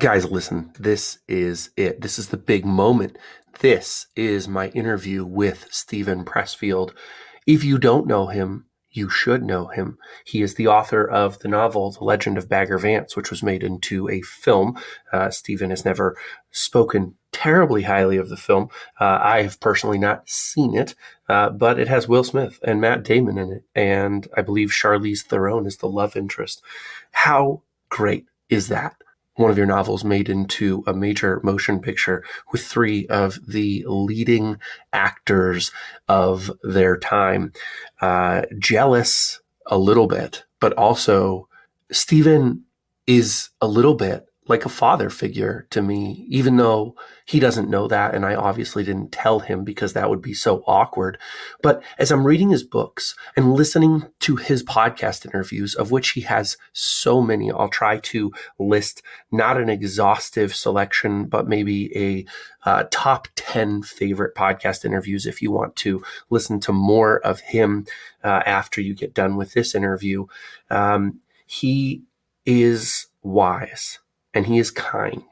Guys, listen, this is it. This is the big moment. This is my interview with Steven Pressfield. If you don't know him, you should know him. He is the author of the novel, The Legend of Bagger Vance, which was made into a film. Steven has never spoken terribly highly of the film. I have personally not seen it, but it has Will Smith and Matt Damon in it, and I believe Charlize Theron is the love interest. How great is that? One of your novels made into a major motion picture with three of the leading actors of their time. Jealous a little bit, but also Steven is a little bit like a father figure to me, even though he doesn't know that. And I obviously didn't tell him because that would be so awkward. But as I'm reading his books and listening to his podcast interviews, of which he has so many, I'll try to list not an exhaustive selection, but maybe a top 10 favorite podcast interviews if you want to listen to more of him after you get done with this interview. He is wise. And he is kind,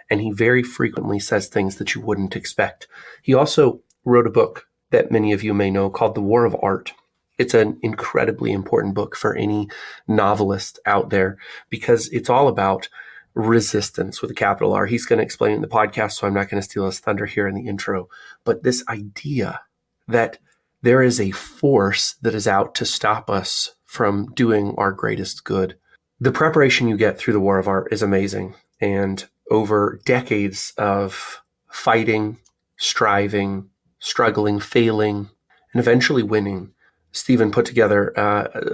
and he very frequently says things that you wouldn't expect. He also wrote a book that many of you may know called The War of Art. It's an incredibly important book for any novelist out there because it's all about resistance with a capital R. He's going to explain it in the podcast, so I'm not going to steal his thunder here in the intro. But this idea that there is a force that is out to stop us from doing our greatest good. The preparation you get through the War of Art is amazing. And over decades of fighting, striving, struggling, failing, and eventually winning, Steven put together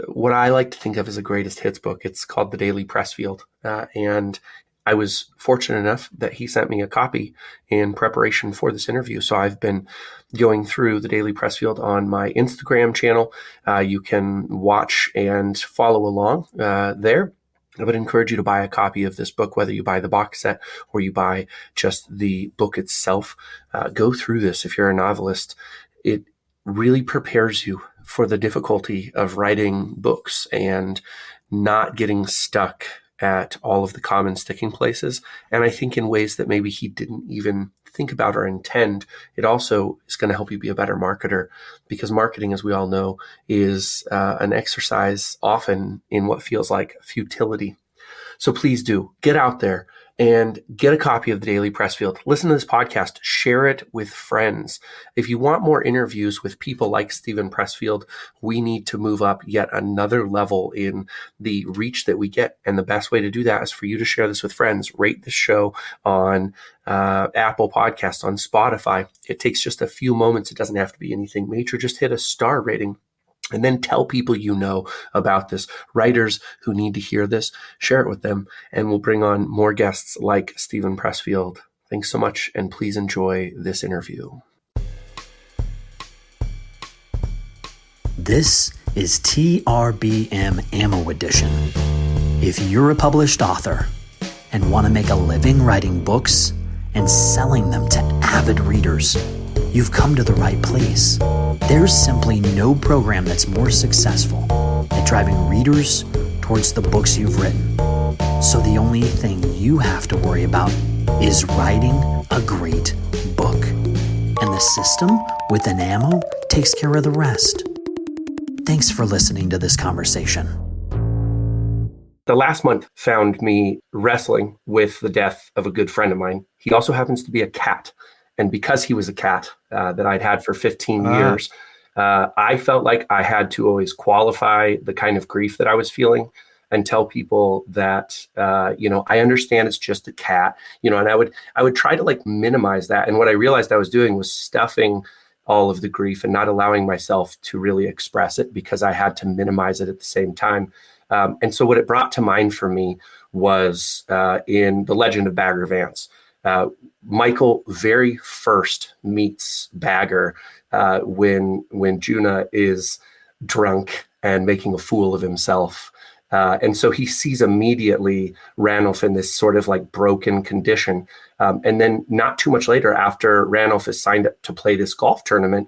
what I like to think of as a greatest hits book. It's called The Daily Pressfield. And I was fortunate enough that he sent me a copy in preparation for this interview. So I've been going through The Daily Pressfield on my Instagram channel. You can watch and follow along there. I would encourage you to buy a copy of this book, whether you buy the box set or you buy just the book itself. Go through this if you're a novelist. It really prepares you for the difficulty of writing books and not getting stuck at all of the common sticking places. And I think in ways that maybe he didn't even think about or intend, it also is going to help you be a better marketer, because marketing, as we all know, is an exercise often in what feels like futility. So please do get out there and get a copy of the Daily Pressfield. Listen to this podcast, share it with friends. If you want more interviews with people like Steven Pressfield, we need to move up yet another level in the reach that we get. And the best way to do that is for you to share this with friends. Rate the show on Apple Podcasts, on Spotify. It takes just a few moments. It doesn't have to be anything major. Just hit a star rating. And then tell people you know about this. Writers who need to hear this, share it with them, and we'll bring on more guests like Steven Pressfield. Thanks so much, and please enjoy this interview. This is TRBM Ammo Edition. If you're a published author and want to make a living writing books and selling them to avid readers, you've come to the right place. There's simply no program that's more successful at driving readers towards the books you've written. So the only thing you have to worry about is writing a great book. And the system within Ammo takes care of the rest. Thanks for listening to this conversation. The last month found me wrestling with the death of a good friend of mine. He also happens to be a cat. And because he was a cat that I'd had for 15 years, I felt like I had to always qualify the kind of grief that I was feeling and tell people that, I understand it's just a cat, and I would try to minimize that. And what I realized I was doing was stuffing all of the grief and not allowing myself to really express it because I had to minimize it at the same time. And so what it brought to mind for me was in The Legend of Bagger Vance. Michael very first meets Bagger when Juna is drunk and making a fool of himself. And so he sees immediately Ranulph in this sort of broken condition. And then not too much later, after Ranulph is signed up to play this golf tournament,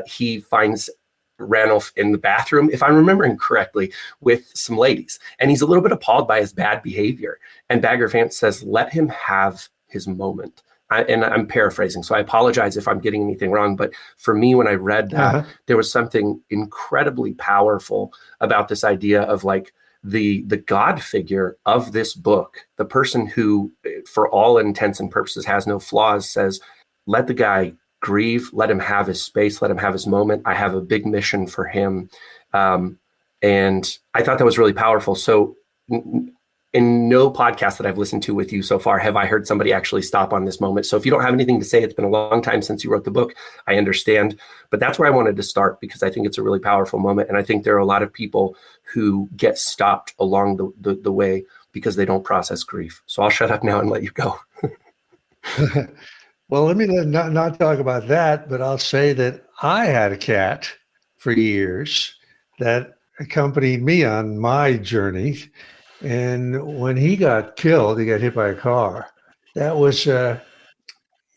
he finds Ranulph in the bathroom, if I'm remembering correctly, with some ladies. And he's a little bit appalled by his bad behavior. And Bagger Vance says, let him have his moment. And I'm paraphrasing, so I apologize if I'm getting anything wrong. But for me, when I read that, there was something incredibly powerful about this idea of like the God figure of this book, the person who, for all intents and purposes, has no flaws, says, let the guy grieve, let him have his space, let him have his moment. I have a big mission for him. And I thought that was really powerful. So in no podcast that I've listened to with you so far have I heard somebody actually stop on this moment. So if you don't have anything to say, it's been a long time since you wrote the book, I understand. But that's where I wanted to start, because I think it's a really powerful moment. And I think there are a lot of people who get stopped along the way because they don't process grief. So I'll shut up now and let you go. Well, let me not talk about that, but I'll say that I had a cat for years that accompanied me on my journey. And when he got killed, he got hit by a car. That was, it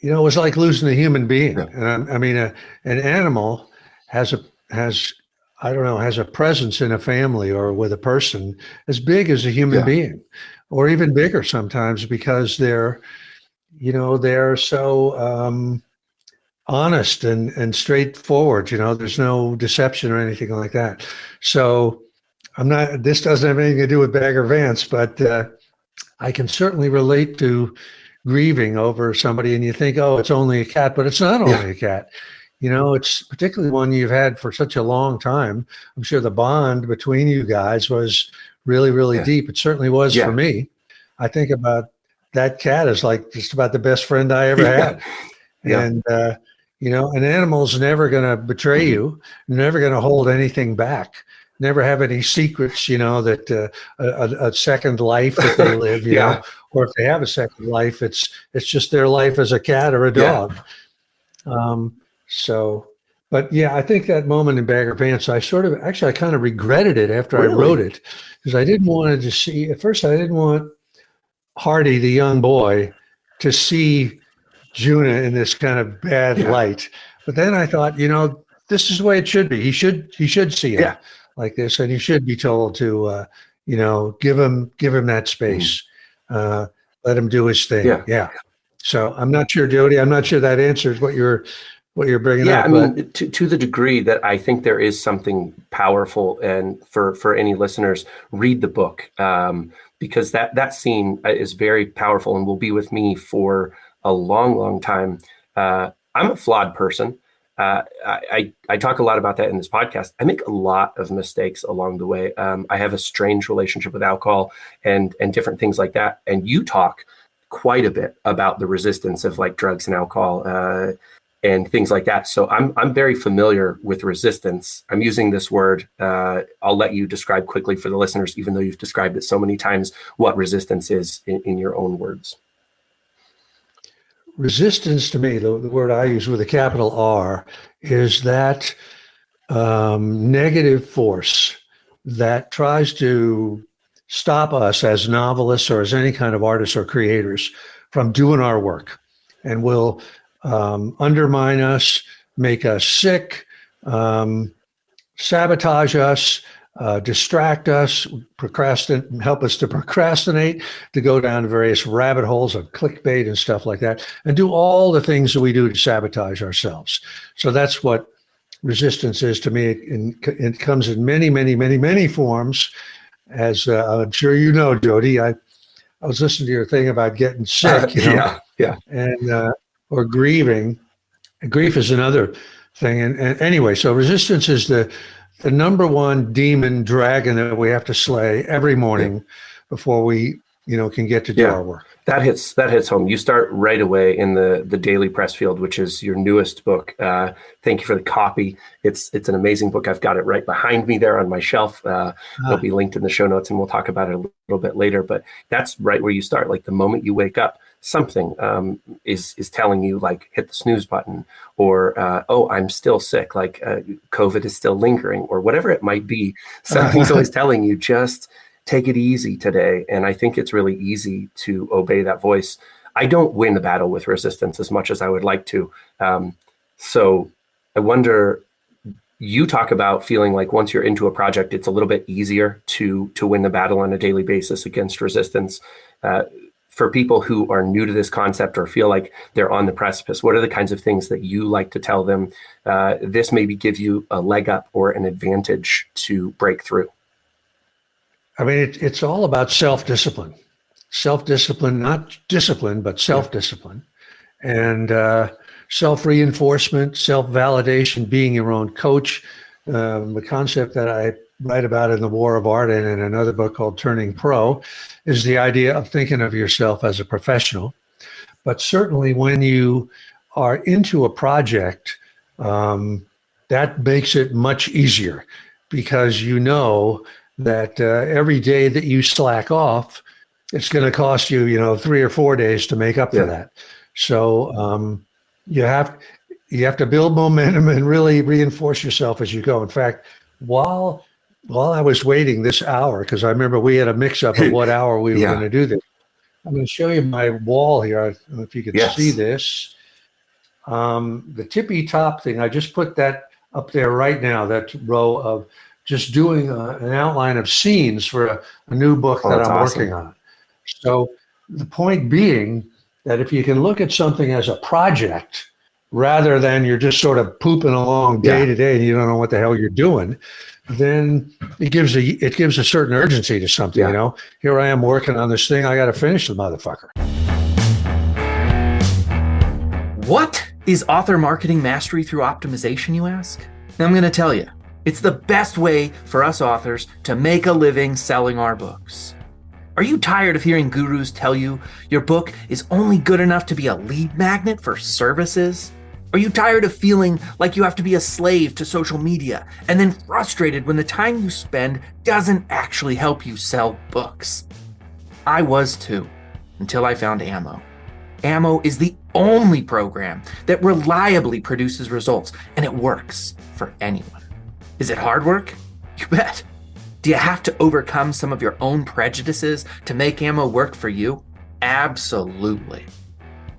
was like losing a human being. Yeah. And I mean, an animal has a presence in a family or with a person as big as a human being, or even bigger sometimes, because they're so honest and straightforward. There's no deception or anything like that. So this doesn't have anything to do with Bagger Vance, but I can certainly relate to grieving over somebody, and you think, oh, it's only a cat, but it's not only a cat. It's particularly one you've had for such a long time. I'm sure the bond between you guys was really, really deep. It certainly was for me. I think about that cat as like just about the best friend I ever had. And, an animal's never going to betray you, never going to hold anything back, never have any secrets, that a second life that they live, know, or if they have a second life, it's just their life as a cat or a dog. But I think that moment in Bagger Vance, I kind of regretted it after I wrote it, because I didn't want to see, at first I didn't want Hardy, the young boy, to see Juna in this kind of bad light. But then I thought, this is the way it should be. He should see him like this, and he should be told to, give him that space, let him do his thing. So I'm not sure, Jody. I'm not sure that answers what you're bringing up. I mean, to the degree that I think there is something powerful, and for any listeners, read the book, because that scene is very powerful and will be with me for a long, long time. I'm a flawed person. I talk a lot about that in this podcast. I make a lot of mistakes along the way. I have a strange relationship with alcohol and different things like that. And you talk quite a bit about the resistance of like drugs and alcohol and things like that. So I'm very familiar with resistance. I'm using this word. I'll let you describe quickly for the listeners, even though you've described it so many times, what resistance is in your own words. Resistance, to me, the word I use with a capital R, is that negative force that tries to stop us as novelists or as any kind of artists or creators from doing our work, and will undermine us, make us sick, sabotage us, distract us, help us to procrastinate, to go down various rabbit holes of clickbait and stuff like that, and do all the things that we do to sabotage ourselves. So that's what resistance is to me. It comes in many, many, many, many forms. As I'm sure you know, Jody, I was listening to your thing about getting sick, and or grieving. Grief is another thing. And anyway, so resistance is the number one demon dragon that we have to slay every morning before we, can get to do our work. That hits home. You start right away in the Daily Pressfield, which is your newest book. Thank you for the copy. It's an amazing book. I've got it right behind me there on my shelf. It'll be linked in the show notes, and we'll talk about it a little bit later. But that's right where you start. Like the moment you wake up, something is telling you, like, hit the snooze button, or I'm still sick, like COVID is still lingering, or whatever it might be. Something's always telling you, just take it easy today. And I think it's really easy to obey that voice. I don't win the battle with resistance as much as I would like to. So I wonder, you talk about feeling like once you're into a project, it's a little bit easier to win the battle on a daily basis against resistance. For people who are new to this concept or feel like they're on the precipice, what are the kinds of things that you like to tell them? This maybe give you a leg up or an advantage to break through. I mean, it's all about self-discipline, not discipline, but self-discipline, and self-reinforcement, self-validation, being your own coach. The concept that I write about in The War of Art and in another book called Turning Pro is the idea of thinking of yourself as a professional. But certainly when you are into a project, that makes it much easier, because you know that every day that you slack off, it's going to cost you, 3 or 4 days to make up for that. So you have to build momentum and really reinforce yourself as you go. In fact, while I was waiting this hour, because I remember we had a mix-up of what hour we were going to do this, I'm going to show you my wall here. I don't know if you can see this. The tippy top thing, I just put that up there right now, that row of just doing an outline of scenes for a new book that I'm working on. So the point being that if you can look at something as a project, rather than you're just sort of pooping along day to day and you don't know what the hell you're doing, then it gives a certain urgency to something. Here I am working on this thing. I got to finish the motherfucker. What is author marketing mastery through optimization, you ask? I'm going to tell you. It's the best way for us authors to make a living selling our books. Are you tired of hearing gurus tell you your book is only good enough to be a lead magnet for services? Are you tired of feeling like you have to be a slave to social media and then frustrated when the time you spend doesn't actually help you sell books? I was too, until I found Ammo. Ammo is the only program that reliably produces results, and it works for anyone. Is it hard work? You bet. Do you have to overcome some of your own prejudices to make Ammo work for you? Absolutely.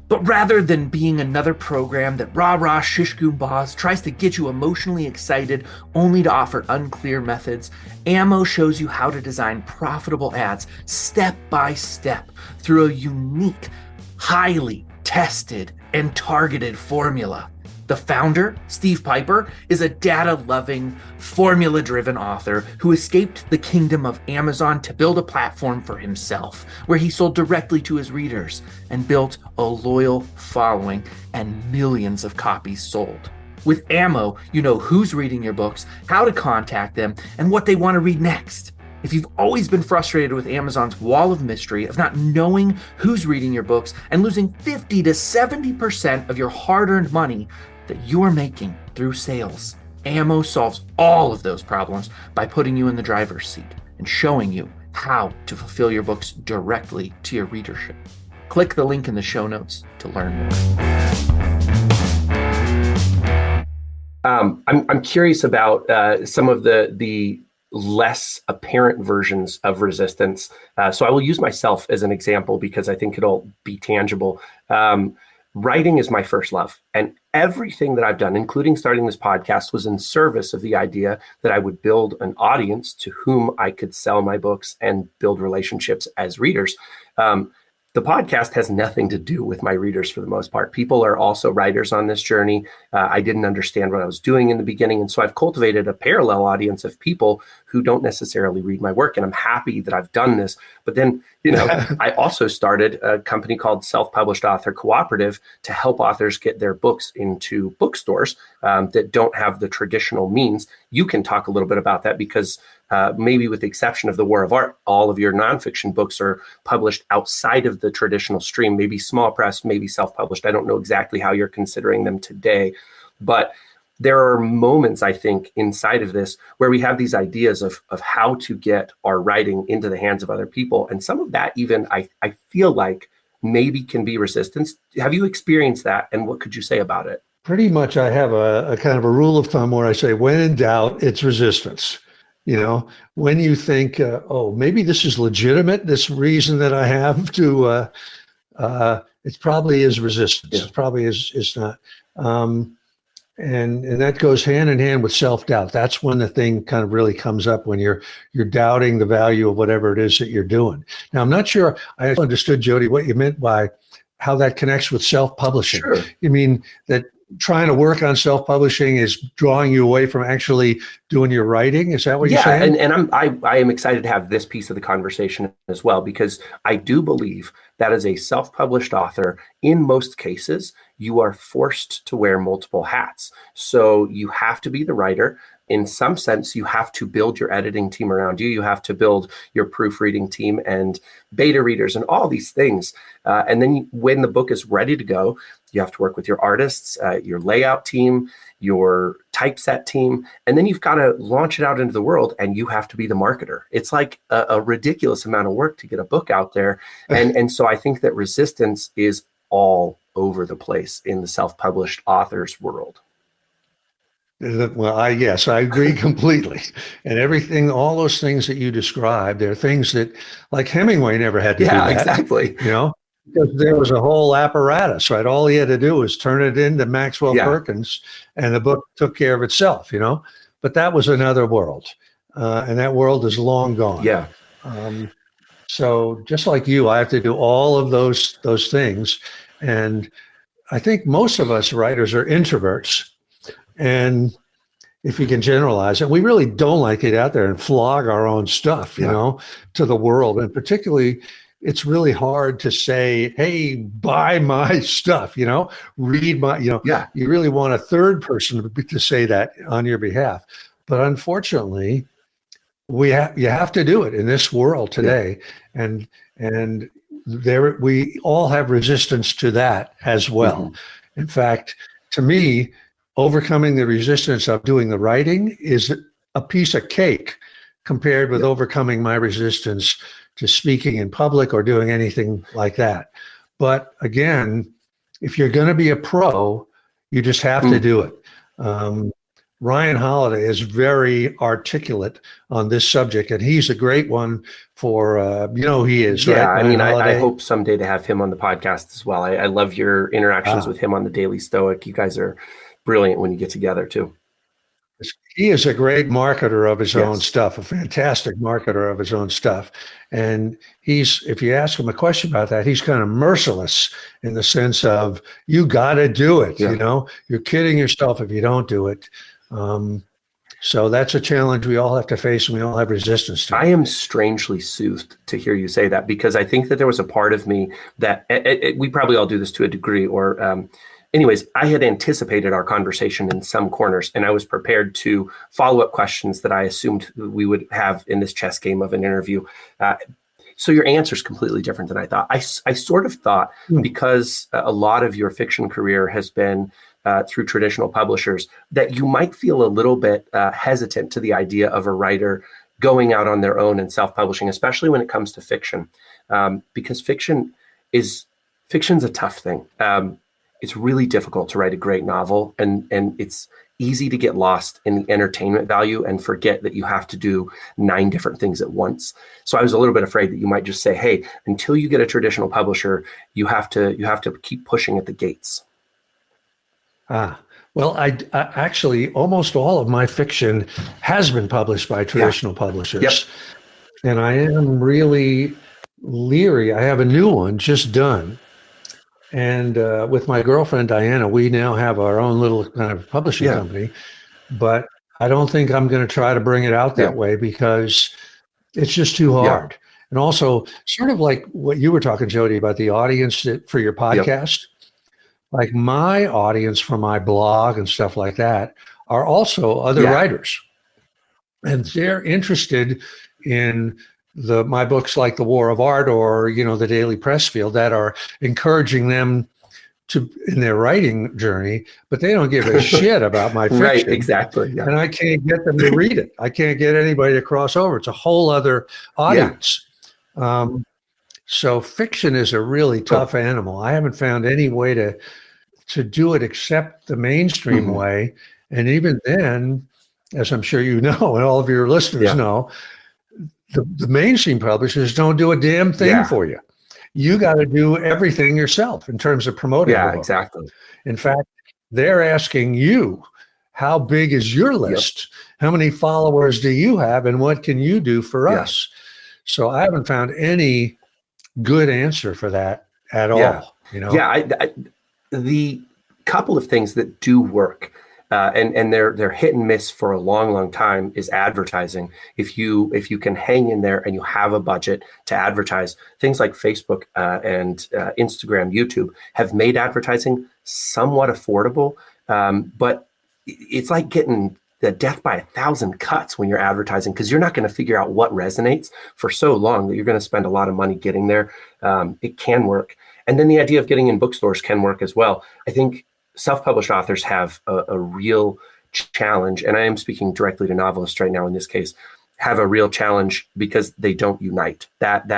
But rather than being another program that rah-rah shish-goombahs tries to get you emotionally excited only to offer unclear methods, Ammo shows you how to design profitable ads step by step through a unique, highly tested and targeted formula. The founder, Steve Piper, is a data-loving, formula-driven author who escaped the kingdom of Amazon to build a platform for himself, where he sold directly to his readers and built a loyal following and millions of copies sold. With Ammo, you know who's reading your books, how to contact them, and what they want to read next. If you've always been frustrated with Amazon's wall of mystery of not knowing who's reading your books and losing 50 to 70% of your hard-earned money that you're making through sales, Ammo solves all of those problems by putting you in the driver's seat and showing you how to fulfill your books directly to your readership. Click the link in the show notes to learn more. I'm curious about some of the less apparent versions of resistance. So I will use myself as an example because I think it'll be tangible. Writing is my first love, and everything that I've done, including starting this podcast, was in service of the idea that I would build an audience to whom I could sell my books and build relationships as readers. The podcast has nothing to do with my readers for the most part. People are also writers on this journey. I didn't understand what I was doing in the beginning. And so I've cultivated a parallel audience of people who don't necessarily read my work. And I'm happy that I've done this. But then, I also started a company called Self-Published Author Cooperative to help authors get their books into bookstores that don't have the traditional means. You can talk a little bit about that because maybe with the exception of The War of Art, all of your nonfiction books are published outside of the traditional stream, maybe small press, maybe self-published. I don't know exactly how you're considering them today, but there are moments, I think, inside of this where we have these ideas of how to get our writing into the hands of other people. And some of that even, I feel like maybe can be resistance. Have you experienced that? And what could you say about it? Pretty much I have a kind of a rule of thumb where I say, when in doubt, it's resistance. When you think, maybe this is legitimate, this reason that I have to, it probably is resistance. Yeah. It probably is not. And that goes hand in hand with self-doubt. That's when the thing kind of really comes up, when you're doubting the value of whatever it is that you're doing. Now, I'm not sure I understood, Jody, what you meant by how that connects with self-publishing. Sure. You mean that trying to work on self-publishing is drawing you away from actually doing your writing? Is that what you're saying? And I am excited to have this piece of the conversation as well, because I do believe that as a self-published author, in most cases, you are forced to wear multiple hats. So you have to be the writer. In some sense, you have to build your editing team around you. You have to build your proofreading team and beta readers and all these things. And then when the book is ready to go, you have to work with your artists, your layout team, your typeset team, and then you've got to launch it out into the world, and you have to be the marketer. It's like a ridiculous amount of work to get a book out there. And so I think that resistance is all over the place in the self-published author's world. Well, yes, I agree completely. And everything, all those things that you described, they're things that, like Hemingway never had to do that. Exactly. Because there was a whole apparatus, right? All he had to do was turn it into Maxwell Perkins, and the book took care of itself, But that was another world, and that world is long gone. Yeah. So just like you, I have to do all of those things. And I think most of us writers are introverts. And if you can generalize it, we really don't like to get out there and flog our own stuff, to the world. And particularly, it's really hard to say, hey, buy my stuff, read my, you really want a third person to say that on your behalf. But unfortunately, you have to do it in this world today. And there, we all have resistance to that as well. Mm-hmm. In fact, to me, overcoming the resistance of doing the writing is a piece of cake compared with overcoming my resistance to speaking in public or doing anything like that. But again, if you're going to be a pro, you just have to do it. Ryan Holiday is very articulate on this subject, and he's a great one for, he is. Yeah, right? I mean, I hope someday to have him on the podcast as well. I love your interactions with him on the Daily Stoic. You guys are brilliant when you get together too. He is a great marketer of his own stuff, a fantastic marketer of his own stuff. And if you ask him a question about that, he's kind of merciless in the sense of, you got to do it. You're kidding yourself if you don't do it. So that's a challenge we all have to face, and we all have resistance to. I am strangely soothed to hear you say that, because I think that there was a part of me that we probably all do this to a degree, or anyways, I had anticipated our conversation in some corners, and I was prepared to follow up questions that I assumed we would have in this chess game of an interview. So your answer is completely different than I thought. I sort of thought, because a lot of your fiction career has been through traditional publishers, that you might feel a little bit hesitant to the idea of a writer going out on their own and self-publishing, especially when it comes to fiction, because fiction's a tough thing. It's really difficult to write a great novel, and it's easy to get lost in the entertainment value and forget that you have to do 9 different things at once. So I was a little bit afraid that you might just say, hey, until you get a traditional publisher, you have to keep pushing at the gates. Well, I actually, almost all of my fiction has been published by traditional publishers. Yep. And I am really leery. I have a new one just done. And with my girlfriend, Diana, we now have our own little kind of publishing company. But I don't think I'm going to try to bring it out that way, because it's just too hard. Yeah. And also, sort of like what you were talking, Jody, about the audience for your podcast. Yep. Like my audience for my blog and stuff like that are also other writers. And they're interested in my books like The War of Art or, the Daily Pressfield, that are encouraging them in their writing journey, but they don't give a shit about my fiction. Right, exactly. Yeah. And I can't get them to read it. I can't get anybody to cross over. It's a whole other audience. Yeah. So fiction is a really tough animal. I haven't found any way to do it except the mainstream way. And even then, as I'm sure you know, and all of your listeners know, the mainstream publishers don't do a damn thing for you. You got to do everything yourself in terms of promoting the book. Exactly. In fact, they're asking you how big is your list? How many followers do you have? And what can you do for us? So I haven't found any good answer for that at all. The couple of things that do work, and they're hit and miss for a long time, is advertising. If you can hang in there and you have a budget to advertise, things like Facebook and Instagram, YouTube have made advertising somewhat affordable, but it's like getting the death by 1,000 cuts when you're advertising, because you're not going to figure out what resonates for so long that you're going to spend a lot of money getting there. It can work. And then the idea of getting in bookstores can work as well. I think self-published authors have a real challenge, and I am speaking directly to novelists right now in this case, have a real challenge because they don't unite. That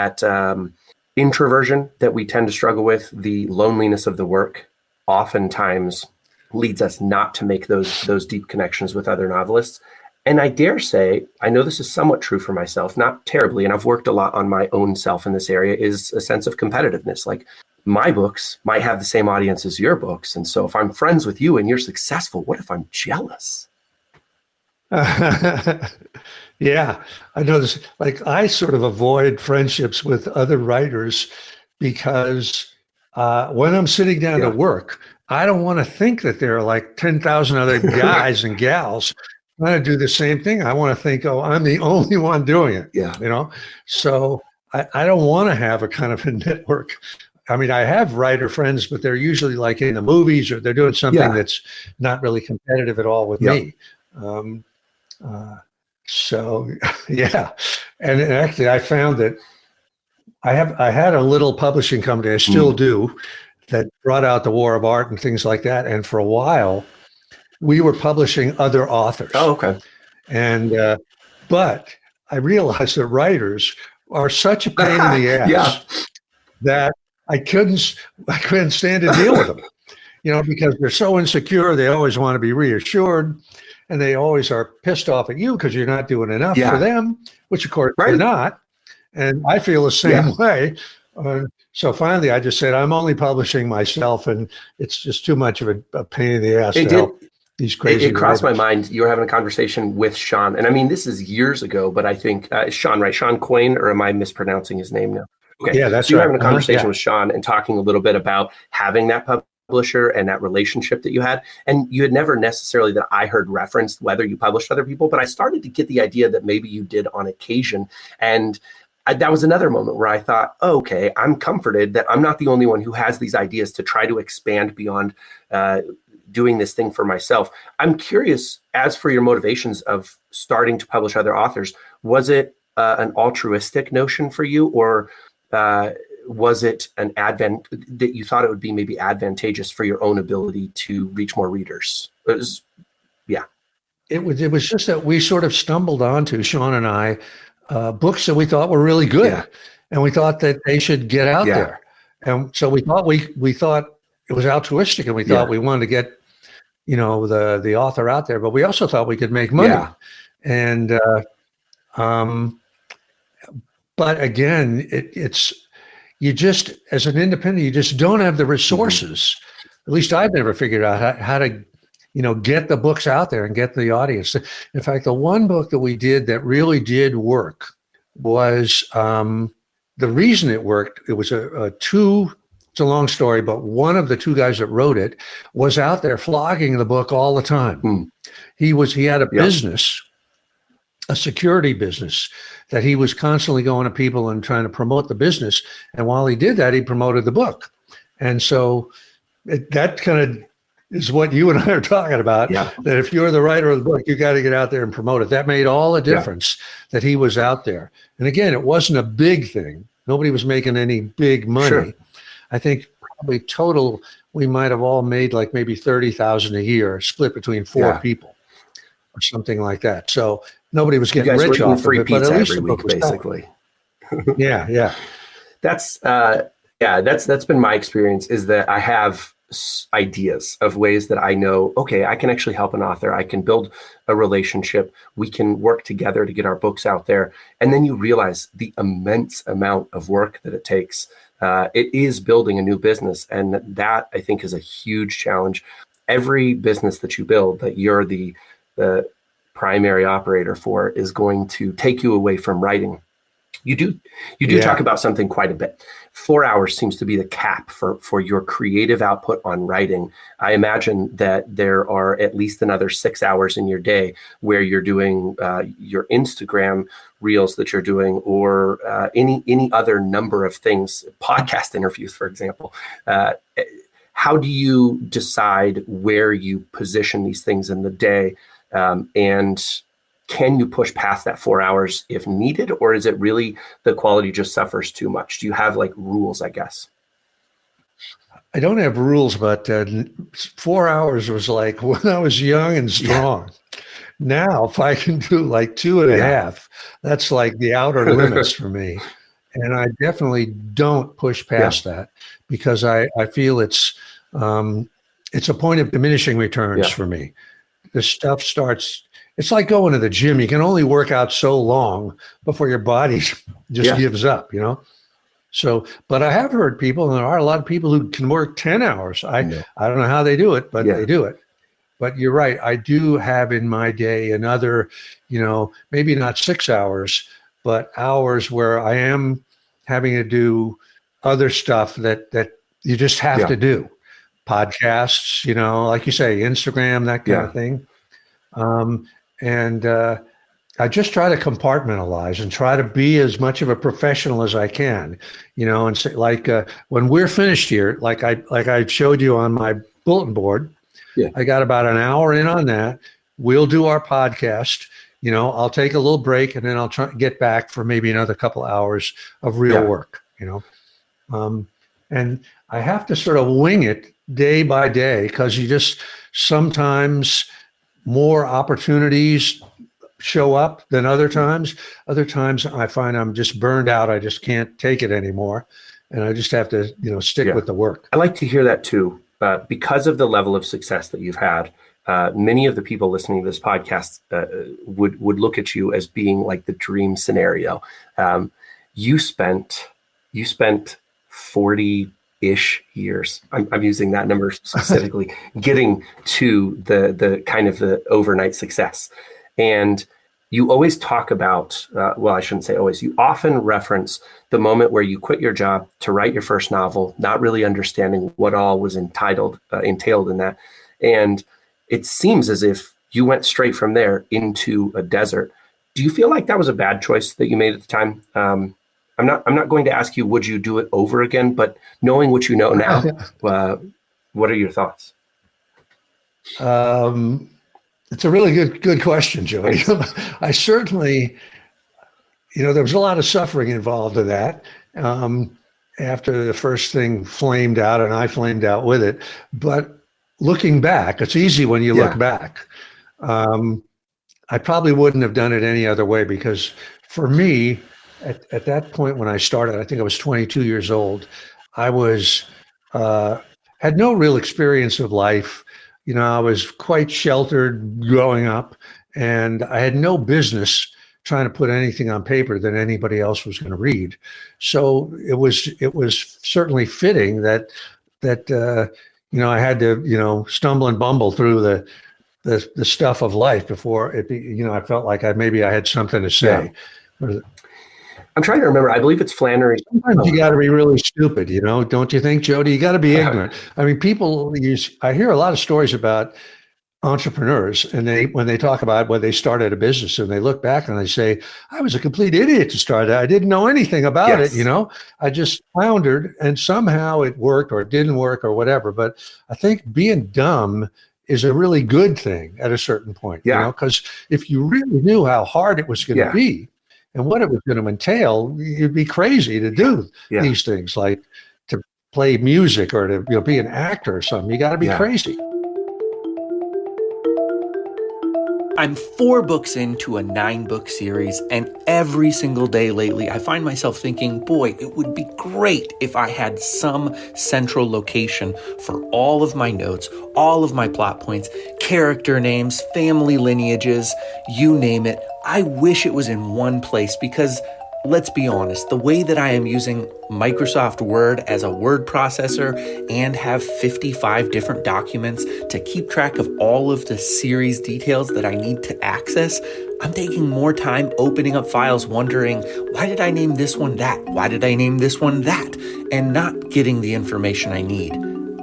introversion that we tend to struggle with, the loneliness of the work, oftentimes leads us not to make those deep connections with other novelists. And I dare say, I know this is somewhat true for myself, not terribly, and I've worked a lot on my own self in this area, is a sense of competitiveness. Like, my books might have the same audience as your books. And so if I'm friends with you and you're successful, what if I'm jealous? Yeah, I know this. Like, I sort of avoid friendships with other writers because when I'm sitting down to work, I don't want to think that there are like 10,000 other guys and gals trying to do the same thing. I want to think, oh, I'm the only one doing it. So I don't want to have a kind of a network. I mean, I have writer friends, but they're usually like in the movies, or they're doing something that's not really competitive at all with me. So yeah. And actually I found that I had a little publishing company, I still do, that brought out The War of Art and things like that. And for a while we were publishing other authors. Oh, okay. And, but I realized that writers are such a pain in the ass that I couldn't stand to deal with them, because they're so insecure. They always want to be reassured, and they always are pissed off at you because you're not doing enough for them, which of course you're not. And I feel the same way. So finally I just said, I'm only publishing myself, and it's just too much of a pain in the ass to help these crazy It crossed my writers. mind. You were having a conversation with Sean, and I mean, this is years ago, but I think Sean, right? Sean Coyne, or am I mispronouncing his name now? Okay. Yeah, that's so you're right. having a conversation with Sean and talking a little bit about having that publisher and that relationship that you had. And you had never necessarily, that I heard, referenced whether you published other people, but I started to get the idea that maybe you did on occasion. And that was another moment where I thought, oh, okay, I'm comforted that I'm not the only one who has these ideas to try to expand beyond doing this thing for myself. I'm curious, as for your motivations of starting to publish other authors, was it an altruistic notion for you, or was it an that you thought it would be maybe advantageous for your own ability to reach more readers? It was just that we sort of stumbled onto, Sean and I, books that we thought were really good, and we thought that they should get out there. And so we thought we thought it was altruistic, and we thought we wanted to get the author out there, but we also thought we could make money. And but again, it's, you just, as an independent, you just don't have the resources. At least I've never figured out how to, get the books out there and get the audience. In fact, the one book that we did that really did work was, the reason it worked, it was it's a long story, but one of the two guys that wrote it was out there flogging the book all the time. He had a business, a security business, that he was constantly going to people and trying to promote the business. And while he did that, he promoted the book. And so that kind of is what you and I are talking about, that if you're the writer of the book, you got to get out there and promote it. That made all the difference that he was out there. And again, it wasn't a big thing. Nobody was making any big money. I think probably total, we might have all made like maybe 30,000 a year, split between four people or something like that. So nobody was getting rich off free of it, but pizza at least every the book week, was basically. That's been my experience, is that I have ideas of ways that I know, okay, I can actually help an author. I can build a relationship. We can work together to get our books out there. And then you realize the immense amount of work that it takes. It is building a new business. And that, I think, is a huge challenge. every business that you build that you're the primary operator for is going to take you away from writing. You do talk about something quite a bit. 4 hours seems to be the cap for your creative output on writing. I imagine that there are at least another 6 hours in your day where you're doing your Instagram reels that you're doing, or any other number of things, podcast interviews, for example. How do you decide where you position these things in the day? And can you push past that 4 hours if needed, or is it really the quality just suffers too much? Do you have like rules, I guess? I don't have rules, but 4 hours was like when I was young and strong. Now, if I can do like 2.5, that's like the outer limits for me. And I definitely don't push past that, because I feel it's a point of diminishing returns for me. The stuff starts, it's like going to the gym. You can only work out so long before your body just gives up, you know? So, but I have heard people, and there are a lot of people who can work 10 hours. I don't know how they do it, but they do it. But you're right. I do have in my day another, you know, maybe not 6 hours, but hours where I am having to do other stuff that you just have to do. Podcasts, you know, like you say, Instagram, that kind of thing. And I just try to compartmentalize and try to be as much of a professional as I can, you know, and say, like when we're finished here, like I showed you on my bulletin board, I got about an hour in on that. We'll do our podcast. You know, I'll take a little break, and then I'll try to get back for maybe another couple of hours of real work, you know. And I have to sort of wing it day by day, because you just sometimes more opportunities show up than other times. Other times I find I'm just burned out. I just can't take it anymore. And I just have to, you know, stick with the work. I like to hear that too, because of the level of success that you've had. Many of the people listening to this podcast would look at you as being like the dream scenario. You spent 40-ish years. I'm using that number specifically, getting to the kind of the overnight success. And you always talk about, well, I shouldn't say always, you often reference the moment where you quit your job to write your first novel, not really understanding what all was entailed in that. And it seems as if you went straight from there into a desert. Do you feel like that was a bad choice that you made at the time? I'm not going to ask you, would you do it over again? But knowing what you know now, what are your thoughts? It's a really good question, Joey. I certainly, you know, there was a lot of suffering involved in that. After the first thing flamed out, and I flamed out with it. But looking back, it's easy when you look back. I probably wouldn't have done it any other way, because for me, at that point when I started, I think I was 22 years old. I was had no real experience of life. You know, I was quite sheltered growing up, and I had no business trying to put anything on paper that anybody else was going to read. So it was certainly fitting that you know, I had to, you know, stumble and bumble through the stuff of life before it, you know, I felt like I had something to say. I'm trying to remember. I believe it's Flannery. Sometimes you got to be really stupid, you know, don't you think, Jody? You got to be ignorant. I mean, I hear a lot of stories about entrepreneurs, and when they talk about when they started a business and they look back and they say, I was a complete idiot to start it. I didn't know anything about it, you know, I just floundered, and somehow it worked or it didn't work or whatever. But I think being dumb is a really good thing at a certain point, you know, because if you really knew how hard it was going to be and what it was going to entail, you'd be crazy to do these things, like to play music or to, you know, be an actor or something. You got to be crazy. I'm 4 books into a 9-book series, and every single day lately, I find myself thinking, boy, it would be great if I had some central location for all of my notes, all of my plot points, character names, family lineages, you name it. I wish it was in one place, because Let's be honest, the way that I am using Microsoft Word as a word processor and have 55 different documents to keep track of all of the series details that I need to access, I'm taking more time opening up files wondering, why did I name this one that? Why did I name this one that? And not getting the information I need.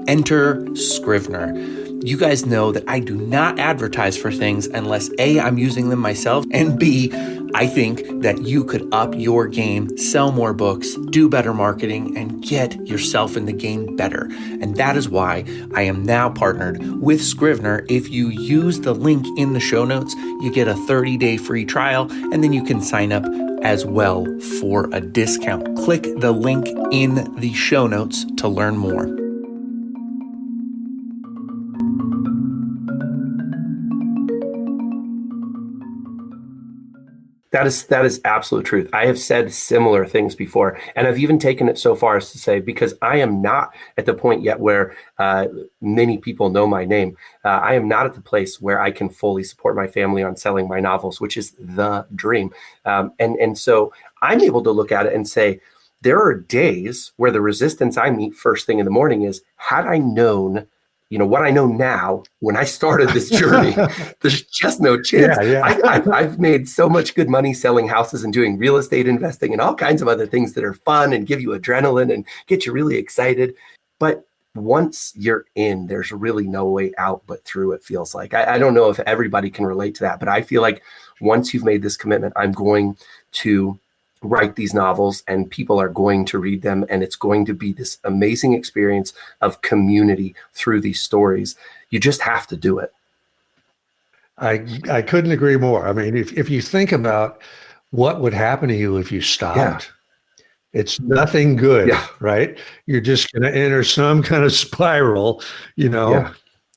Enter Scrivener. You guys know that I do not advertise for things unless A, I'm using them myself, and B, I think that you could up your game, sell more books, do better marketing, and get yourself in the game better. And that is why I am now partnered with Scrivener. If you use the link in the show notes, you get a 30-day free trial, and then you can sign up as well for a discount. Click the link in the show notes to learn more. That is absolute truth. I have said similar things before, and I've even taken it so far as to say, because I am not at the point yet where many people know my name. I am not at the place where I can fully support my family on selling my novels, which is the dream. And so I'm able to look at it and say, there are days where the resistance I meet first thing in the morning is, had I known what I know now when I started this journey, there's just no chance. I've made so much good money selling houses and doing real estate investing and all kinds of other things that are fun and give you adrenaline and get you really excited. But once you're in, there's really no way out but through, it feels like. I don't know if everybody can relate to that, but I feel like once you've made this commitment, I'm going to write these novels and people are going to read them, and it's going to be this amazing experience of community through these stories. You just have to do it. I couldn't agree more. I mean, if you think about what would happen to you if you stopped, it's nothing good, right? You're just going to enter some kind of spiral,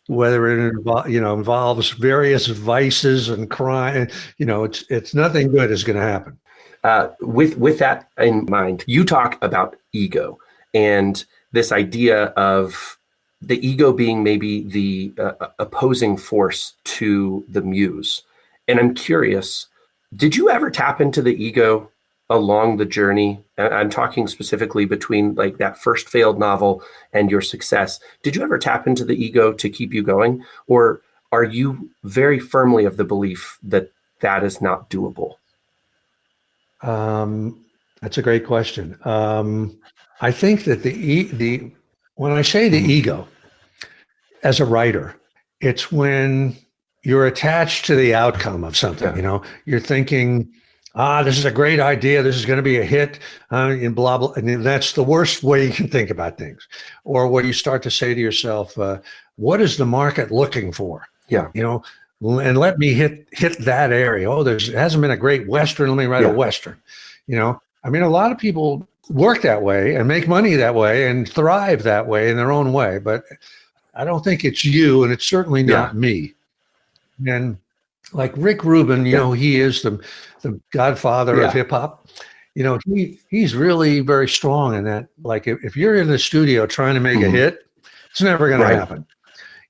whether it involves various vices and crime. It's nothing good is going to happen. With that in mind, you talk about ego and this idea of the ego being maybe the opposing force to the muse. And I'm curious, did you ever tap into the ego along the journey? I'm talking specifically between like that first failed novel and your success. Did you ever tap into the ego to keep you going? Or are you very firmly of the belief that that is not doable? That's a great question. I think that when I say the ego as a writer, it's when you're attached to the outcome of something. You're thinking, this is a great idea. This is going to be a hit, and blah, blah. And that's the worst way you can think about things. Or where you start to say to yourself, what is the market looking for? Yeah. And let me hit that area. Oh, it hasn't been a great Western. Let me write a Western. I mean, a lot of people work that way and make money that way and thrive that way in their own way. But I don't think it's you, and it's certainly not me. And like Rick Rubin, he is the godfather of hip hop. He's really very strong in that. Like if you're in the studio trying to make a hit, it's never going to happen.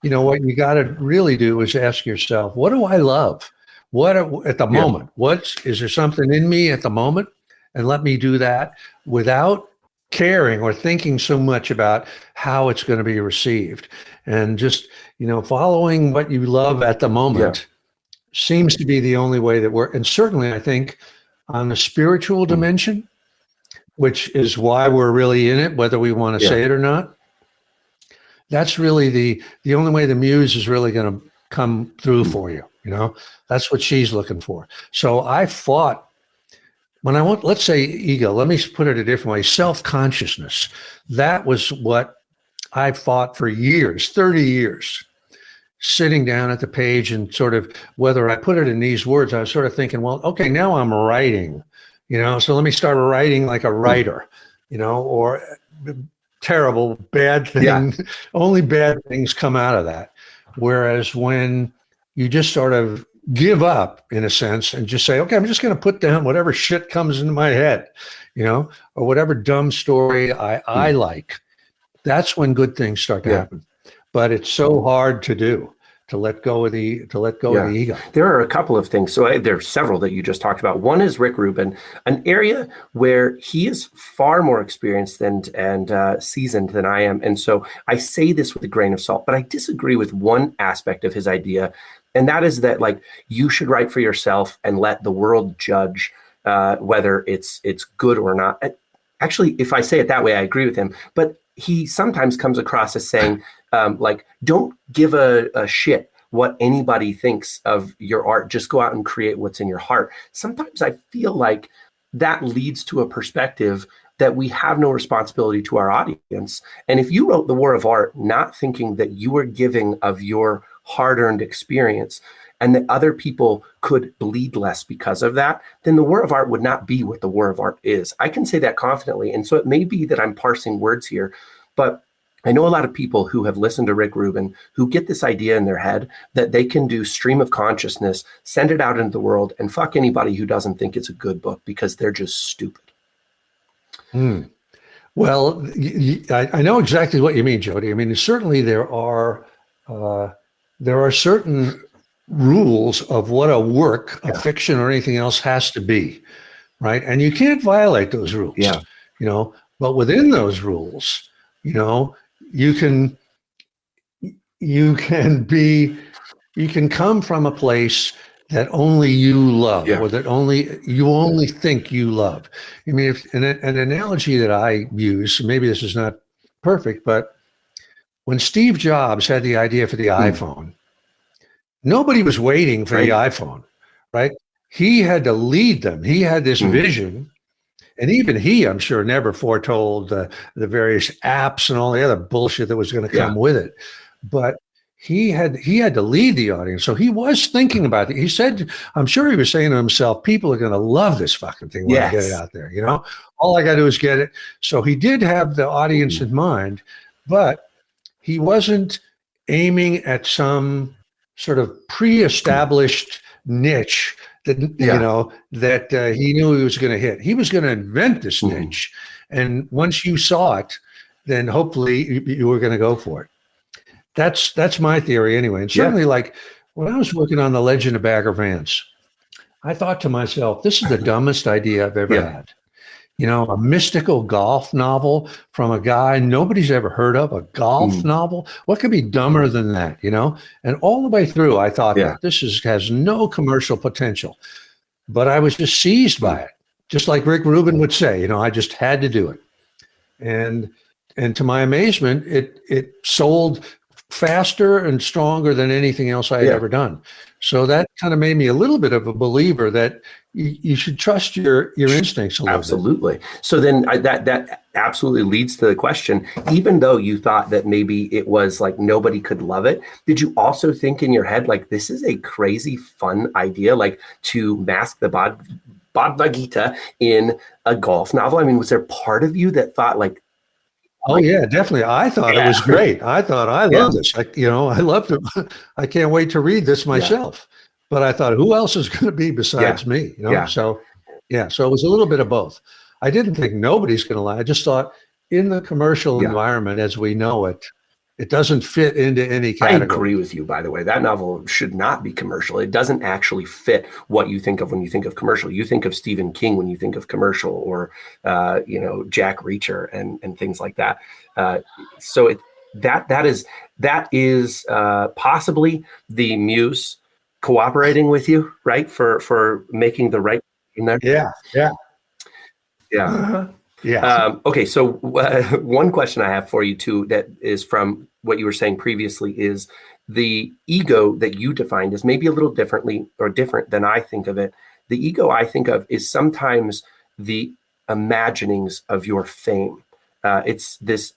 What you got to really do is ask yourself, what do I love? What at the moment? Is there something in me at the moment? And let me do that without caring or thinking so much about how it's going to be received. And just, following what you love at the moment seems to be the only way that works. And certainly I think on the spiritual dimension, which is why we're really in it, whether we want to say it or not, that's really the only way the muse is really going to come through for you. That's what she's looking for. So I fought let's say ego, let me put it a different way, self-consciousness. That was what I fought for years, 30 years, sitting down at the page and sort of, whether I put it in these words, I was sort of thinking, well, okay, now I'm writing, so let me start writing like a writer, or terrible, bad thing. Only bad things come out of that. Whereas when you just sort of give up in a sense and just say, okay, I'm just going to put down whatever shit comes into my head, or whatever dumb story I like, that's when good things start to happen. But it's so hard to do to let go of the Yeah. ego. There are a couple of things. So there are several that you just talked about. One is Rick Rubin, an area where he is far more experienced and seasoned than I am. And so I say this with a grain of salt, but I disagree with one aspect of his idea. And that is that like you should write for yourself and let the world judge whether it's good or not. Actually, if I say it that way, I agree with him. But he sometimes comes across as saying, like, don't give a shit what anybody thinks of your art. Just go out and create what's in your heart. Sometimes I feel like that leads to a perspective that we have no responsibility to our audience. And if you wrote The War of Art not thinking that you were giving of your hard-earned experience and that other people could bleed less because of that, then the War of Art would not be what the War of Art is. I can say that confidently. And so it may be that I'm parsing words here, but I know a lot of people who have listened to Rick Rubin who get this idea in their head that they can do stream of consciousness, send it out into the world, and fuck anybody who doesn't think it's a good book because they're just stupid. Well, I know exactly what you mean, Jody. I mean, certainly there are certain rules of what a work of fiction or anything else has to be, right? And you can't violate those rules. Yeah. But within those rules, you can come from a place that only you love, or that you only think you love. I mean, if an analogy that I use, maybe this is not perfect, but when Steve Jobs had the idea for the iPhone, nobody was waiting for the iPhone, right? He had to lead them. He had this vision. And even he, I'm sure, never foretold the various apps and all the other bullshit that was going to come with it. But he had to lead the audience. So he was thinking about it. He said, I'm sure he was saying to himself, people are going to love this fucking thing when I get it out there. All I got to do is get it. So he did have the audience in mind, but he wasn't aiming at some sort of pre-established niche that that he knew he was going to hit. He was going to invent this niche, and once you saw it, then hopefully you were going to go for it. That's my theory anyway. And certainly, like when I was working on The Legend of Bagger Vance, I thought to myself, this is the dumbest idea I've ever had. A mystical golf novel from a guy nobody's ever heard of, a golf novel. What could be dumber than that, And all the way through, I thought that this has no commercial potential. But I was just seized by it. Just like Rick Rubin would say, I just had to do it. And to my amazement, it sold faster and stronger than anything else I had ever done. So that kind of made me a little bit of a believer that you should trust your instincts a little bit. So then that absolutely leads to the question, even though you thought that maybe it was like nobody could love it, did you also think in your head, like, this is a crazy fun idea, like to mask the Bhagavad Gita in a golf novel? I mean, was there part of you that thought like, oh yeah, definitely. I thought it was great. I thought I love this. I loved it. I can't wait to read this myself. But I thought, who else is going to be besides me? So it was a little bit of both. I didn't think nobody's going to lie. I just thought in the commercial environment as we know it, it doesn't fit into any category. I agree with you, by the way. That novel should not be commercial. It doesn't actually fit what you think of when you think of commercial. You think of Stephen King when you think of commercial, or Jack Reacher and things like that. So that is possibly the muse cooperating with you, right? For making the right in there. Okay, so one question I have for you too, that is from what you were saying previously, is the ego that you defined is maybe a little different than I think of it. The ego I think of is sometimes the imaginings of your fame. It's this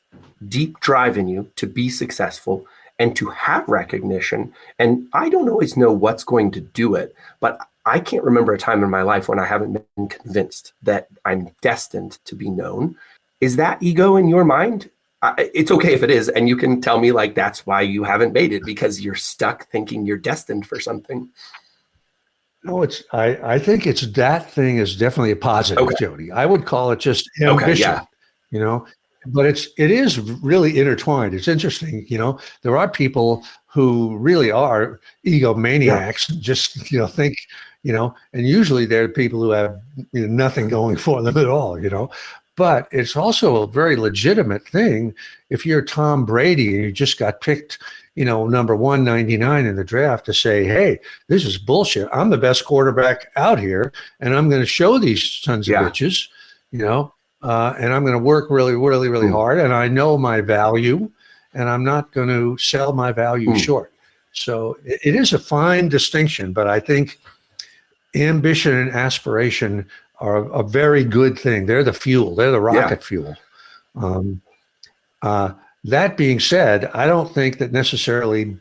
deep drive in you to be successful and to have recognition. And I don't always know what's going to do it, but I can't remember a time in my life when I haven't been convinced that I'm destined to be known. Is that ego in your mind? It's okay if it is, and you can tell me like that's why you haven't made it, because you're stuck thinking you're destined for something. No, I think that thing is definitely a positive, Jody. I would call it just ambition. but it is really intertwined. It's interesting, there are people who really are egomaniacs, just think, and usually they're people who have nothing going for them at all, but it's also a very legitimate thing if you're Tom Brady and you just got picked, number 199 in the draft, to say, hey, this is bullshit. I'm the best quarterback out here, and I'm going to show these sons of bitches, and I'm going to work really, really, really hard, and I know my value, and I'm not going to sell my value short. So it is a fine distinction, but I think ambition and aspiration are a very good thing. They're the fuel. They're the rocket fuel. That being said, I don't think that necessarily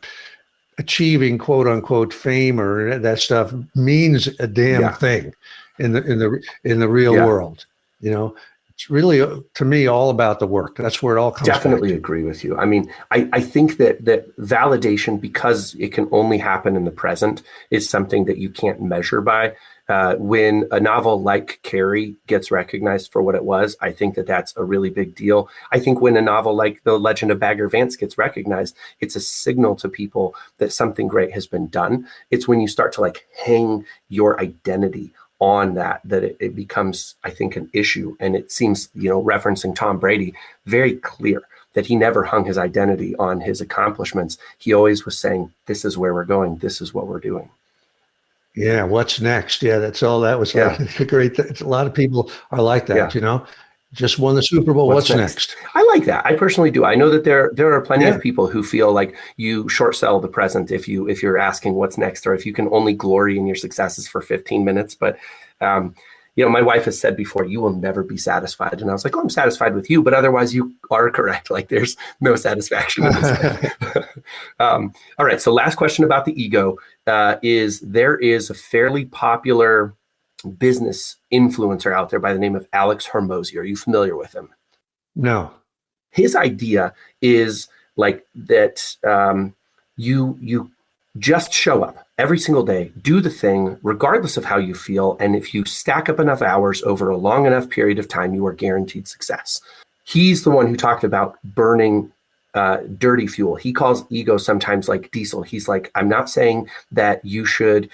achieving quote unquote fame or that stuff means a damn thing in the real world. It's really, to me, all about the work. That's where it all comes Definitely back to. Agree with you. I mean, I think that validation, because it can only happen in the present, is something that you can't measure by. When a novel like Carrie gets recognized for what it was, I think that that's a really big deal. I think when a novel like The Legend of Bagger Vance gets recognized, it's a signal to people that something great has been done. It's when you start to hang your identity on that it becomes, I think, an issue. And it seems, referencing Tom Brady, very clear that he never hung his identity on his accomplishments. He always was saying, this is where we're going. This is what we're doing. Yeah. What's next? Yeah. That's all. That was a great thing. A lot of people are like that, just won the Super Bowl. What's next? I like that. I personally do. I know that there are plenty of people who feel like you short sell the present if you're asking what's next, or if you can only glory in your successes for 15 minutes. But my wife has said before, you will never be satisfied. And I was like, oh, I'm satisfied with you, but otherwise you are correct. There's no satisfaction in this. All right. So last question about the ego is, there is a fairly popular business influencer out there by the name of Alex Hormozy. Are you familiar with him? No. His idea is that you just show up every single day, do the thing, regardless of how you feel. And if you stack up enough hours over a long enough period of time, you are guaranteed success. He's the one who talked about burning dirty fuel. He calls ego sometimes like diesel. He's like, I'm not saying that you should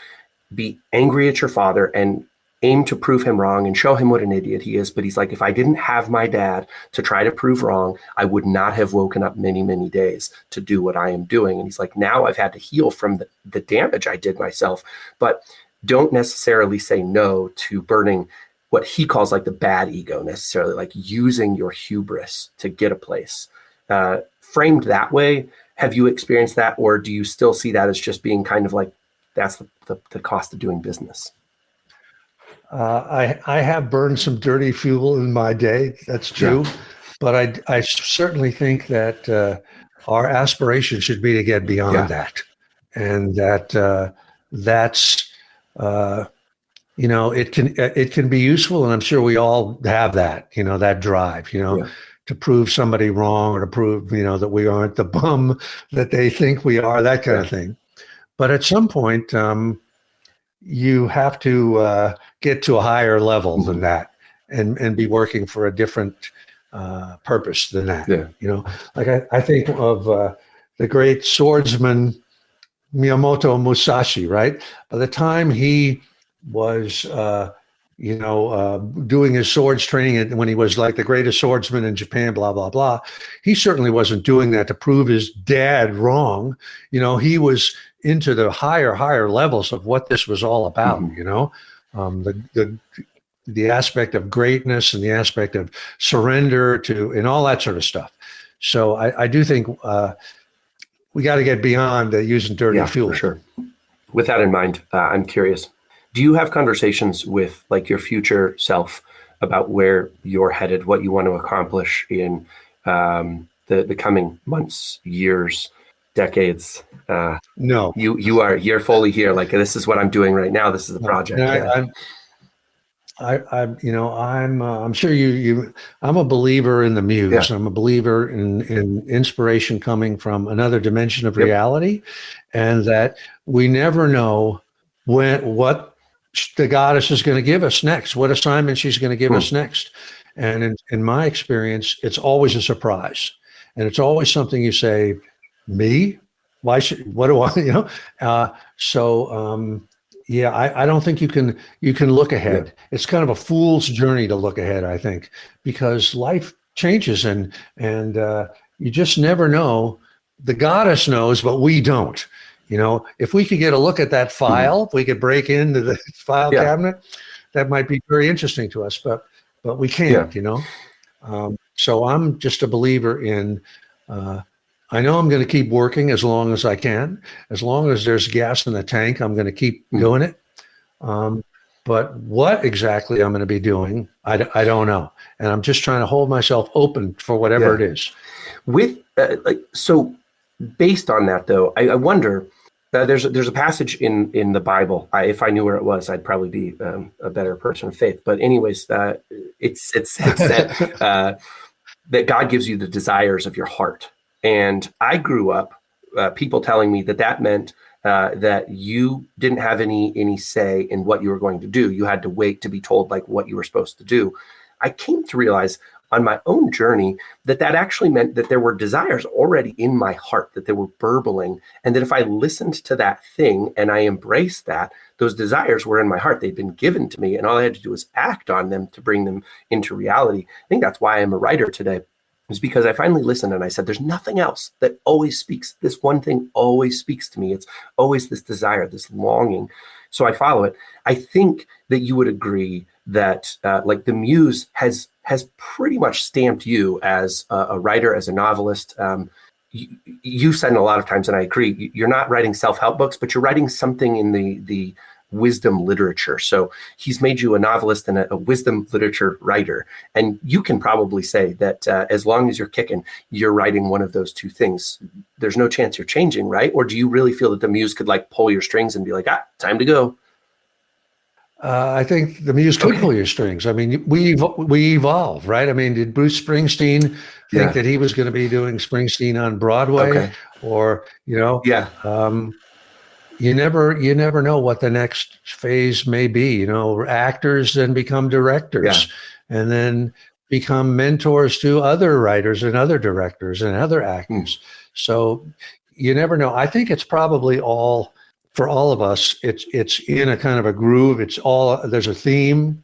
be angry at your father and aim to prove him wrong and show him what an idiot he is. But he's like, if I didn't have my dad to try to prove wrong, I would not have woken up many, many days to do what I am doing. And he's like, now I've had to heal from the damage I did myself, but don't necessarily say no to burning what he calls the bad ego, necessarily using your hubris to get a place. Framed that way, have you experienced that, or do you still see that as just being kind of that's the cost of doing business? I have burned some dirty fuel in my day. That's true. But I certainly think that our aspiration should be to get beyond that. And that's it can be useful. And I'm sure we all have that, that drive, to prove somebody wrong, or to prove, that we aren't the bum that they think we are, that kind of thing. But at some point, you have to get to a higher level than that, and be working for a different purpose than that. I think of the great swordsman Miyamoto Musashi, right? By the time he was doing his swords training, and when he was the greatest swordsman in Japan, blah blah blah, he certainly wasn't doing that to prove his dad wrong. He was into the higher levels of what this was all about. The aspect of greatness and the aspect of surrender and all that sort of stuff. So I do think we got to get beyond using dirty fuel. For sure. With that in mind, I'm curious, do you have conversations with your future self about where you're headed, what you want to accomplish in the coming months, years, decades? No. You're fully here. This is what I'm doing right now. This is the project. I'm sure I'm a believer in the muse. I'm a believer in inspiration coming from another dimension of reality, and that we never know what the goddess is going to give us next, what assignment she's going to give us next. And in my experience, it's always a surprise. And it's always something you say, me? Why should, what do I, yeah, I don't think you can look ahead. It's kind of a fool's journey to look ahead, I think, because life changes and you just never know. The goddess knows, but we don't. If we could get a look at that file, if we could break into the file cabinet, that might be very interesting to us, but we can't, so I'm just a believer in, I know I'm going to keep working as long as I can. As long as there's gas in the tank, I'm going to keep doing it. But what exactly I'm going to be doing, I don't know. And I'm just trying to hold myself open for whatever it is. With so based on that, though, I wonder, there's a passage in the Bible. If I knew where it was, I'd probably be a better person of faith. But anyways, it's said that God gives you the desires of your heart. And I grew up people telling me that meant that you didn't have any say in what you were going to do. You had to wait to be told like what you were supposed to do. I came to realize on my own journey that actually meant that there were desires already in my heart, that they were burbling, and that if I listened to that thing and I embraced that, those desires were in my heart. They'd been given to me, and all I had to do was act on them to bring them into reality. I think that's why I'm a writer today, is because I finally listened and I said, there's nothing else that always speaks. This one thing always speaks to me. It's always this desire, this longing. So I follow it. I think that you would agree that like the muse has pretty much stamped you as a writer, as a novelist. You've said a lot of times, and I agree, you're not writing self-help books, but you're writing something in the wisdom literature. So he's made you a novelist and a wisdom literature writer. And you can probably say that as long as you're kicking, you're writing one of those two things. There's no chance you're changing, right? Or do you really feel that the muse could like pull your strings and be like, time to go? I think the muse could pull your strings. I mean, we evolve, right? I mean, did Bruce Springsteen think that he was going to be doing Springsteen on Broadway? Or, you never know what the next phase may be. Actors then become directors and then become mentors to other writers and other directors and other actors. So you never know. I think it's probably all, for all of us, it's in a kind of a groove. There's a theme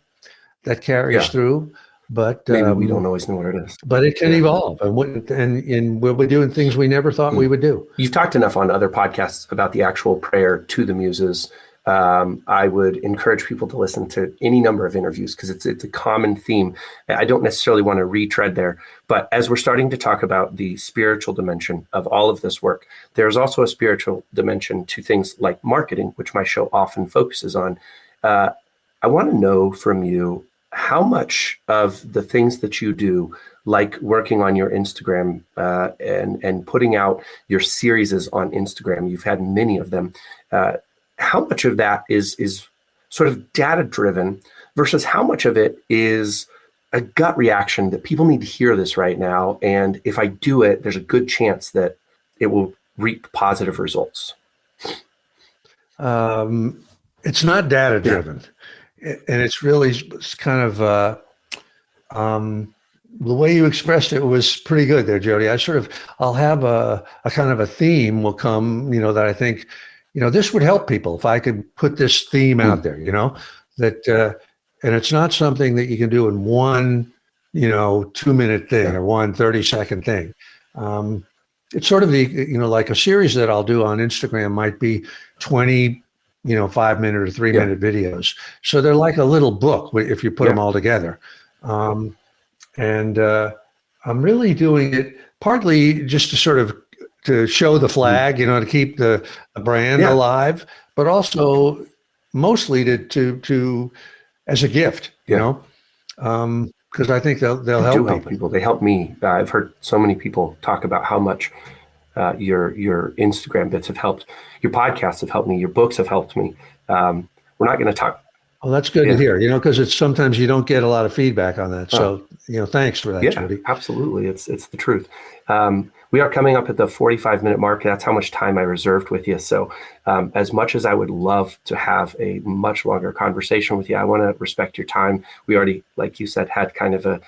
that carries through, but maybe we don't always know what it is. But it can evolve, and we'll be doing things we never thought we would do. You've talked enough on other podcasts about the actual prayer to the muses. I would encourage people to listen to any number of interviews because it's a common theme. I don't necessarily want to retread there, but as we're starting to talk about the spiritual dimension of all of this work, there's also a spiritual dimension to things like marketing, which my show often focuses on. I want to know from you how much of the things that you do, like working on your Instagram and putting out your series on Instagram, you've had many of them, how much of that is sort of data driven versus how much of it is a gut reaction that people need to hear this right now, and if I do it, there's a good chance that it will reap positive results? It's not data driven, and it's really kind of the way you expressed it was pretty good there, Jody. I'll have a kind of a theme will come, that I think, this would help people if I could put this theme out there, that, and it's not something that you can do in one, 2-minute thing or 1 30-second thing. It's sort of like a series that I'll do on Instagram might be 20, 5-minute or 3-minute videos. So they're like a little book if you put them all together. And I'm really doing it partly just to sort of to show the flag, to keep the brand alive, but also mostly to as a gift, because I think they'll help people. They help me. I've heard so many people talk about how much your Instagram bits have helped. Your podcasts have helped me. Your books have helped me. We're not going to talk. Well, that's good to hear, because it's sometimes you don't get a lot of feedback on that. So, thanks for that, Jody. Absolutely. It's the truth. we are coming up at the 45-minute mark. That's how much time I reserved with you. So as much as I would love to have a much longer conversation with you, I want to respect your time. We already, like you said, had kind of a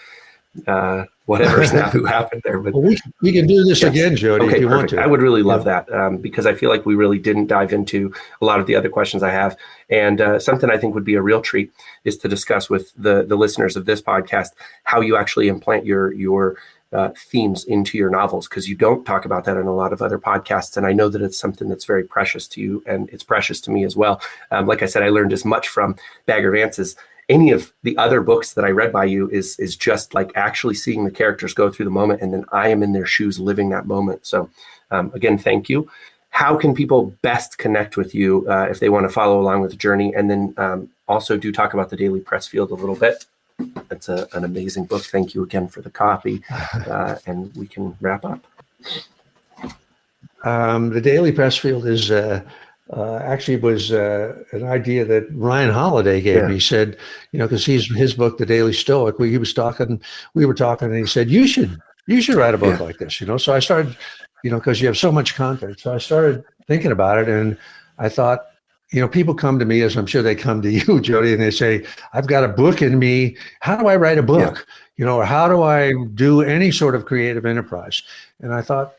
whatever snafu happened there. But well, we can do this again, Jody, okay, if you perfect. want to. I would really love that because I feel like we really didn't dive into a lot of the other questions I have. And something I think would be a real treat is to discuss with the listeners of this podcast how you actually implant your themes into your novels, because you don't talk about that in a lot of other podcasts. And I know that it's something that's very precious to you, and it's precious to me as well. Like I said, I learned as much from Bagger Vance as any of the other books that I read by you is just like actually seeing the characters go through the moment, and then I am in their shoes living that moment. So again, thank you. How can people best connect with you if they want to follow along with the journey? And then also do talk about the Daily Pressfield a little bit. It's an amazing book. Thank you again for the copy. And we can wrap up. The Daily Pressfield is actually was an idea that Ryan Holiday gave me. He said, because his book, The Daily Stoic, we were talking, and he said, you should write a book like this, So I started, because you have so much content. So I started thinking about it, and I thought, people come to me, as I'm sure they come to you, Jody, and they say, I've got a book in me. How do I write a book? Or how do I do any sort of creative enterprise? And I thought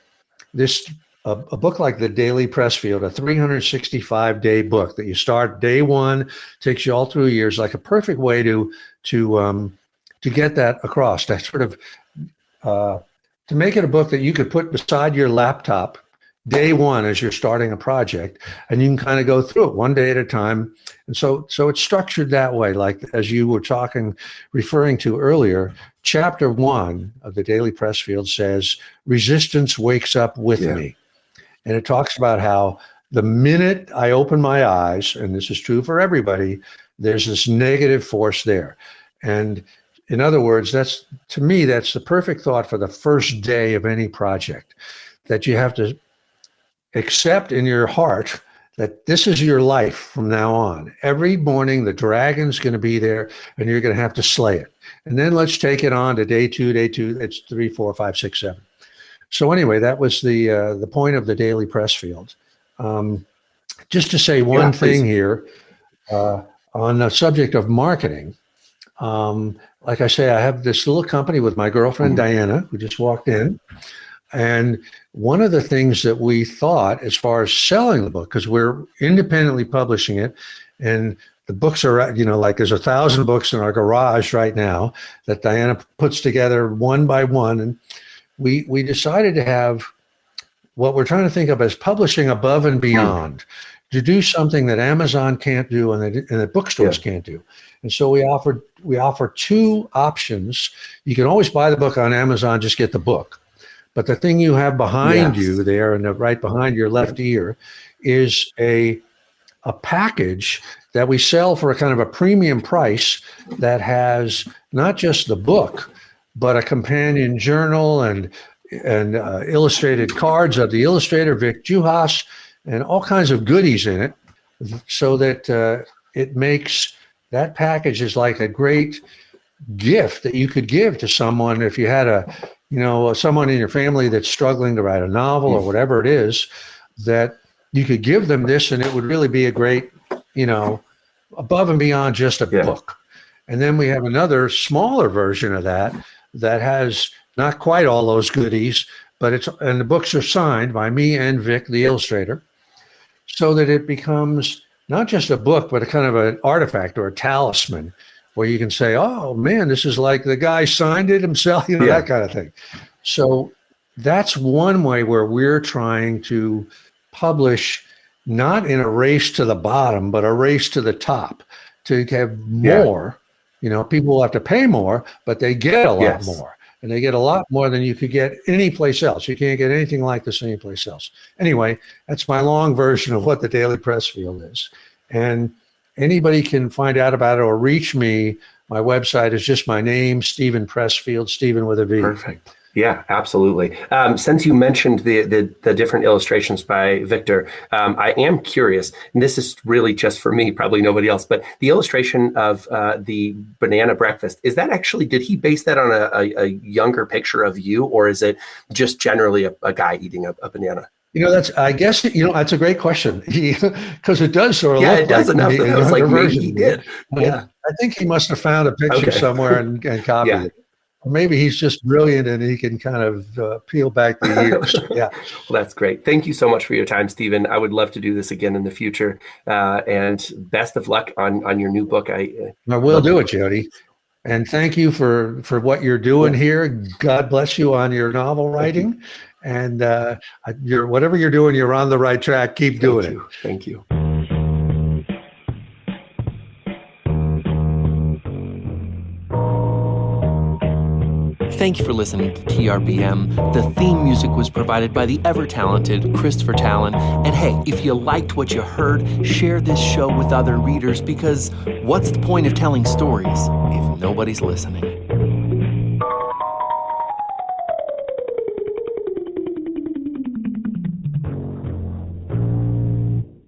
a book like the Daily Pressfield, a 365-day book that you start day one, takes you all through years, like a perfect way to get that across. That sort of to make it a book that you could put beside your laptop day one as you're starting a project, and you can kind of go through it one day at a time. And so it's structured that way, like as you were referring to earlier. Chapter 1 of the Daily Pressfield says, "Resistance wakes up with me." And it talks about how the minute I open my eyes, and this is true for everybody, there's this negative force there. And in other words, that's the perfect thought for the first day of any project, that you have to accept in your heart that this is your life from now on. Every morning, the dragon's going to be there, and you're going to have to slay it. And then let's take it on to day two, it's 3, 4, 5, 6, 7. So anyway, that was the point of the Daily Pressfield. Just to say one thing here on the subject of marketing. Like I say, I have this little company with my girlfriend, Diana, who just walked in. And one of the things that we thought as far as selling the book, because we're independently publishing it, and the books are, like there's 1,000 books in our garage right now that Diana puts together one by one. And we decided to have what we're trying to think of as publishing above and beyond, to do something that Amazon can't do and that bookstores can't do. And so we offer two options. You can always buy the book on Amazon, just get the book. But the thing you have behind you there, and right behind your left ear, is a package that we sell for a kind of a premium price that has not just the book, but a companion journal and illustrated cards of the illustrator, Vic Juhas, and all kinds of goodies in it, so that it makes that package is like a great gift that you could give to someone if you had someone in your family that's struggling to write a novel or whatever it is, that you could give them this, and it would really be a great, above and beyond just a book. And then we have another smaller version of that has not quite all those goodies, but the books are signed by me and Vic, the illustrator, so that it becomes not just a book, but a kind of an artifact or a talisman, where you can say, oh man, this is like the guy signed it himself, that kind of thing. So that's one way where we're trying to publish, not in a race to the bottom, but a race to the top, to have more. People will have to pay more, but they get a lot more. And they get a lot more than you could get any place else. You can't get anything like this any place else. Anyway, that's my long version of what the Daily Pressfield is. And anybody can find out about it or reach me. My website is just my name, Steven Pressfield, Steven with a V. Perfect. Yeah, absolutely. Since you mentioned the different illustrations by Victor, I am curious, and this is really just for me, probably nobody else, but the illustration of the banana breakfast, is that actually, did he base that on a younger picture of you, or is it just generally a guy eating a banana? I guess, that's a great question. Because it does sort of Yeah, look it does like enough that a I was like, younger maybe version he of me. did. Yeah. I think he must have found a picture Okay. somewhere and copied Yeah. it. Or maybe he's just brilliant and he can kind of peel back the years. Yeah. Well, that's great. Thank you so much for your time, Stephen. I would love to do this again in the future. And best of luck on your new book. I will do it, Jody. And thank you for what you're doing here. God bless you on your novel writing. And whatever you're doing, you're on the right track. Keep doing it. Thank you. Thank you for listening to TRBM. The theme music was provided by the ever-talented Christopher Talon. And hey, if you liked what you heard, share this show with other readers, because what's the point of telling stories if nobody's listening?